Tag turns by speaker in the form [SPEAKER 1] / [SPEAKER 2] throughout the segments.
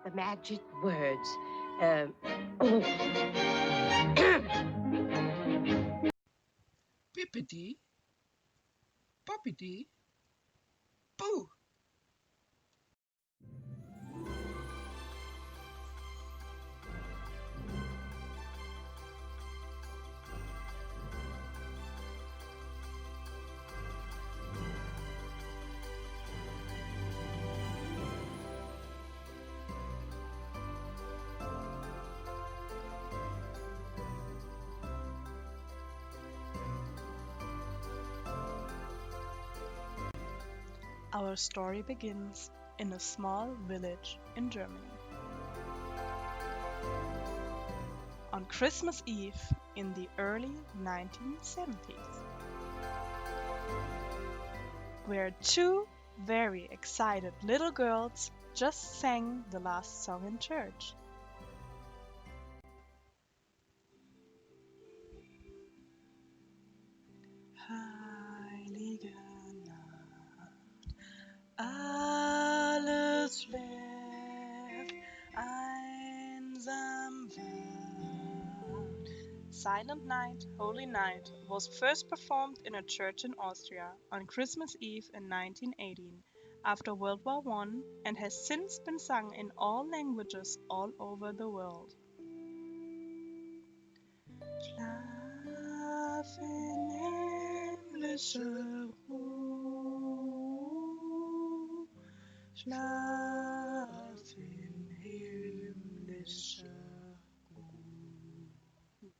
[SPEAKER 1] the magic words. Oh.
[SPEAKER 2] Bippity, boppity, boo.
[SPEAKER 3] Our story begins in a small village in Germany. On Christmas Eve in the early 1970s, where two very excited little girls just sang the last song in church. Heilige Nacht, alles schläft, einsam wacht. Silent Night, Holy Night was first performed in a church in Austria on Christmas Eve in 1918 after World War I and has since been sung in all languages all over the world. Schlaf in himmlischer Ruhe, schlaf in himmlischer Ruhe.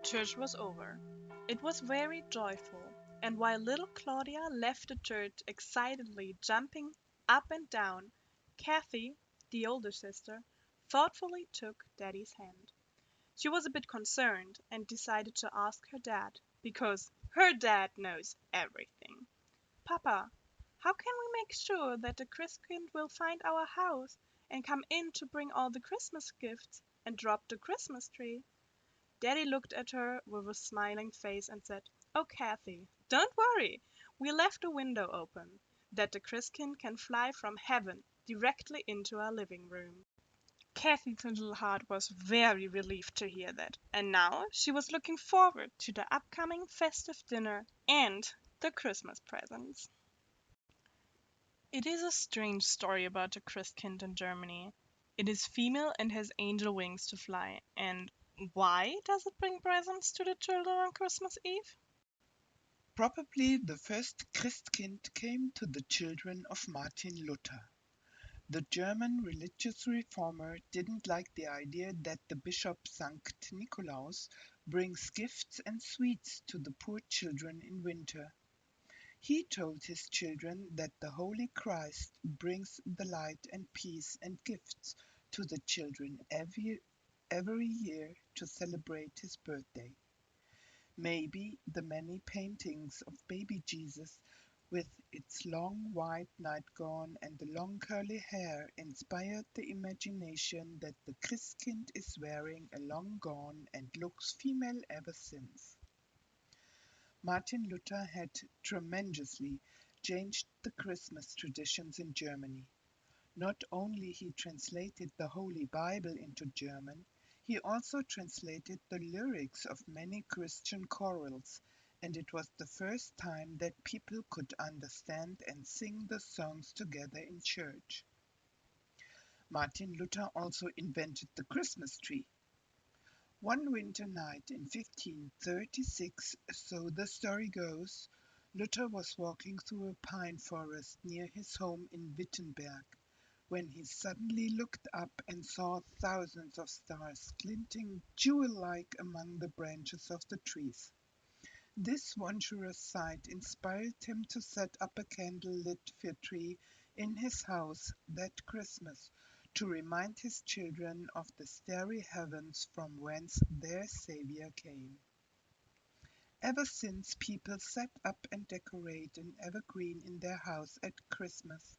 [SPEAKER 3] Church was over. It was very joyful, and while little Claudia left the church excitedly jumping up and down, Kathy, the older sister, thoughtfully took Daddy's hand. She was a bit concerned and decided to ask her dad, because her dad knows everything. Papa, how can we make sure that the Christkind will find our house and come in to bring all the Christmas gifts and drop the Christmas tree? Daddy looked at her with a smiling face and said, "Oh, Kathy, don't worry. We left the window open, that the Christkind can fly from heaven directly into our living room." Kathy's little heart was very relieved to hear that, and now she was looking forward to the upcoming festive dinner and the Christmas presents. It is a strange story about the Christkind in Germany. It is female and has angel wings to fly. And why does it bring presents to the children on Christmas Eve?
[SPEAKER 2] Probably the first Christkind came to the children of Martin Luther. The German religious reformer didn't like the idea that the bishop Sankt Nikolaus brings gifts and sweets to the poor children in winter. He told his children that the Holy Christ brings the light and peace and gifts to the children every year to celebrate his birthday. Maybe the many paintings of baby Jesus with its long white nightgown and the long curly hair inspired the imagination that the Christkind is wearing a long gown and looks female ever since. Martin Luther had tremendously changed the Christmas traditions in Germany. Not only he translated the Holy Bible into German, he also translated the lyrics of many Christian chorals, and it was the first time that people could understand and sing the songs together in church. Martin Luther also invented the Christmas tree. One winter night in 1536, so the story goes, Luther was walking through a pine forest near his home in Wittenberg when he suddenly looked up and saw thousands of stars glinting jewel-like among the branches of the trees. This wondrous sight inspired him to set up a candle-lit fir tree in his house that Christmas to remind his children of the starry heavens from whence their Savior came. Ever since, people set up and decorate an evergreen in their house at Christmas.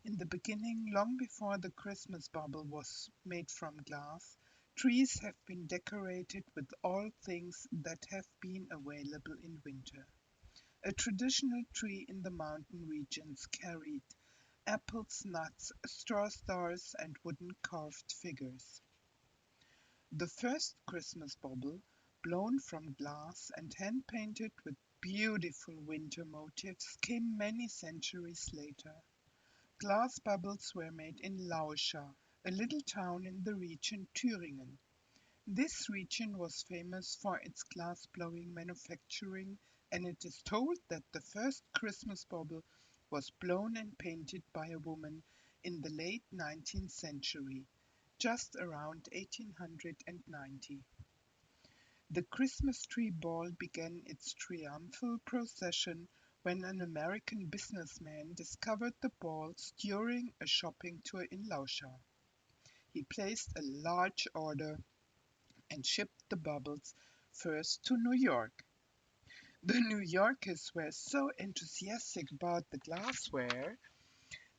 [SPEAKER 2] In the beginning, long before the Christmas bauble was made from glass, trees have been decorated with all things that have been available in winter. A traditional tree in the mountain regions carried apples, nuts, straw stars, and wooden carved figures. The first Christmas bauble, blown from glass and hand-painted with beautiful winter motifs, came many centuries later. Glass bubbles were made in Lauscha, a little town in the region Thüringen. This region was famous for its glass-blowing manufacturing, and it is told that the first Christmas bauble was blown and painted by a woman in the late 19th century, just around 1890. The Christmas tree ball began its triumphal procession when an American businessman discovered the balls during a shopping tour in Lauscha. He placed a large order and shipped the bubbles first to New York. The New Yorkers were so enthusiastic about the glassware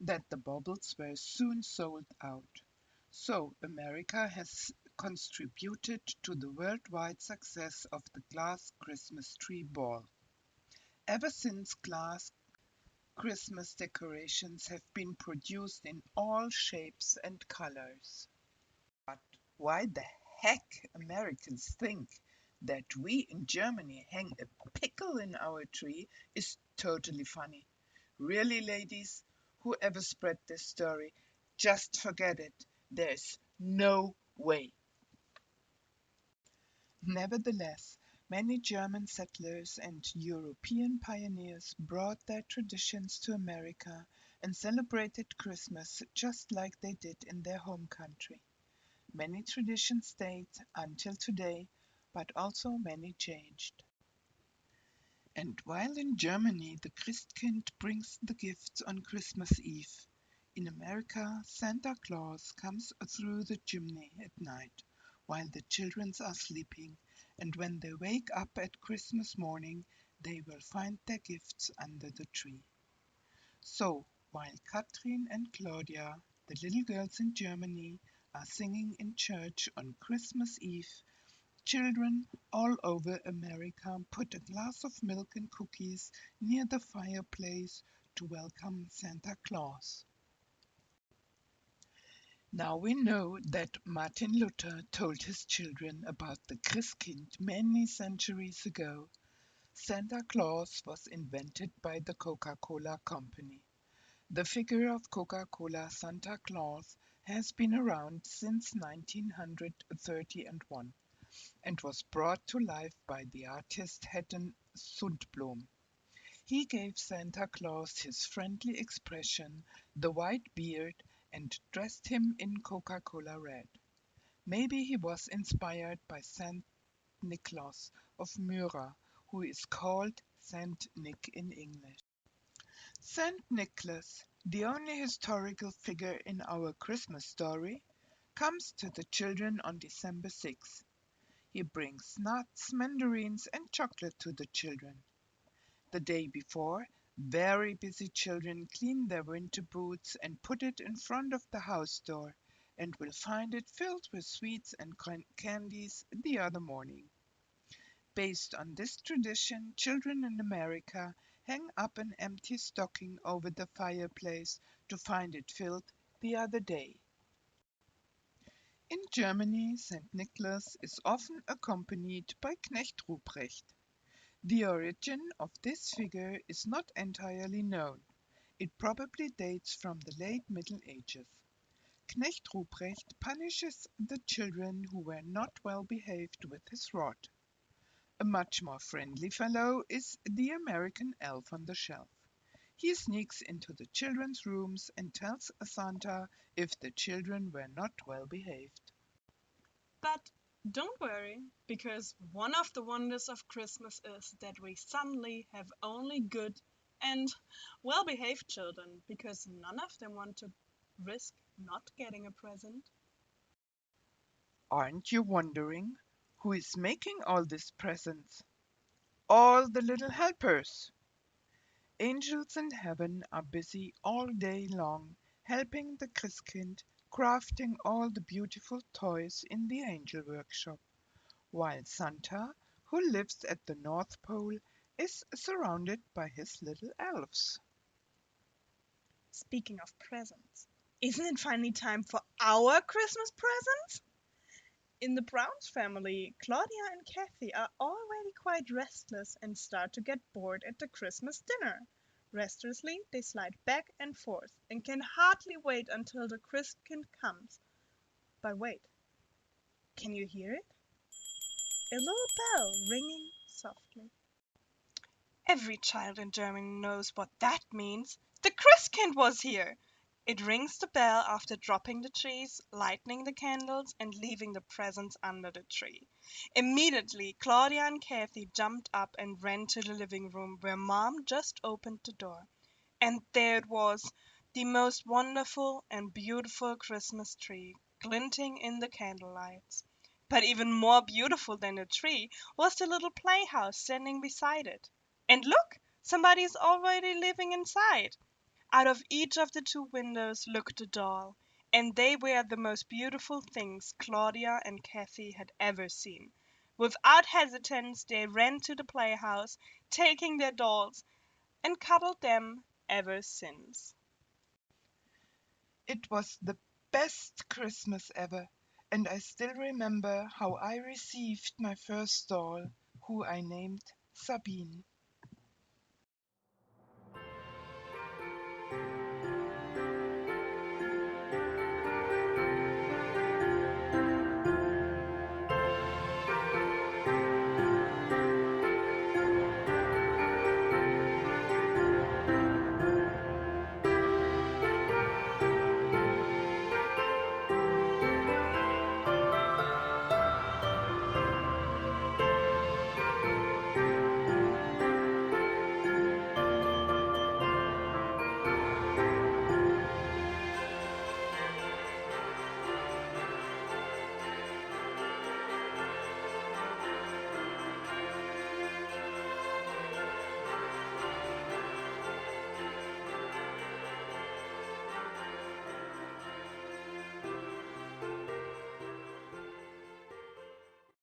[SPEAKER 2] that the bubbles were soon sold out. So America has contributed to the worldwide success of the glass Christmas tree ball. Ever since, glass Christmas decorations have been produced in all shapes and colors. But why the heck Americans think that we in Germany hang a pickle in our tree is totally funny. Really, ladies, whoever spread this story, just forget it. There's no way. Nevertheless, many German settlers and European pioneers brought their traditions to America and celebrated Christmas just like they did in their home country. Many traditions stayed until today, but also many changed. And while in Germany the Christkind brings the gifts on Christmas Eve, in America Santa Claus comes through the chimney at night while the children are sleeping, and when they wake up at Christmas morning, they will find their gifts under the tree. So, while Katrin and Claudia, the little girls in Germany, are singing in church on Christmas Eve, children all over America put a glass of milk and cookies near the fireplace to welcome Santa Claus. Now we know that Martin Luther told his children about the Christkind many centuries ago. Santa Claus was invented by the Coca-Cola Company. The figure of Coca-Cola Santa Claus has been around since 1931 and was brought to life by the artist Hedden Sundblom. He gave Santa Claus his friendly expression, the white beard, and dressed him in Coca-Cola red. Maybe he was inspired by Saint Nicholas of Myra, who is called Saint Nick in English. Saint Nicholas, the only historical figure in our Christmas story, comes to the children on December 6th. He brings nuts, mandarins, and chocolate to the children. The day before, very busy children clean their winter boots and put it in front of the house door, and will find it filled with sweets and candies the other morning. Based on this tradition, children in America hang up an empty stocking over the fireplace to find it filled the other day. In Germany, St. Nicholas is often accompanied by Knecht Ruprecht. The origin of this figure is not entirely known. It probably dates from the late Middle Ages. Knecht Ruprecht punishes the children who were not well behaved with his rod. A much more friendly fellow is the American elf on the shelf. He sneaks into the children's rooms and tells Santa if the children were not well behaved.
[SPEAKER 3] But don't worry, because one of the wonders of Christmas is that we suddenly have only good and well behaved children, because none of them want to risk not getting a present.
[SPEAKER 2] Aren't you wondering who is making all these presents? All the little helpers. Angels in heaven are busy all day long helping the Christkind crafting all the beautiful toys in the angel workshop, while Santa, who lives at the North Pole, is surrounded by his little elves.
[SPEAKER 3] Speaking of presents, isn't it finally time for our Christmas presents? In the Browns family, Claudia and Kathy are already quite restless and start to get bored at the Christmas dinner. Restlessly, they slide back and forth and can hardly wait until the Christkind comes. But wait, can you hear it? A little bell ringing softly. Every child in Germany knows what that means. The Christkind was here! It rings the bell after dropping the trees, lighting the candles, and leaving the presents under the tree. Immediately, Claudia and Kathy jumped up and ran to the living room where Mom just opened the door. And there it was, the most wonderful and beautiful Christmas tree, glinting in the candlelights. But even more beautiful than the tree was the little playhouse standing beside it. And look, somebody is already living inside. Out of each of the two windows looked a doll, and they were the most beautiful things Claudia and Kathy had ever seen. Without hesitance, they ran to the playhouse, taking their dolls, and cuddled them ever since.
[SPEAKER 2] It was the best Christmas ever, and I still remember how I received my first doll, who I named Sabine.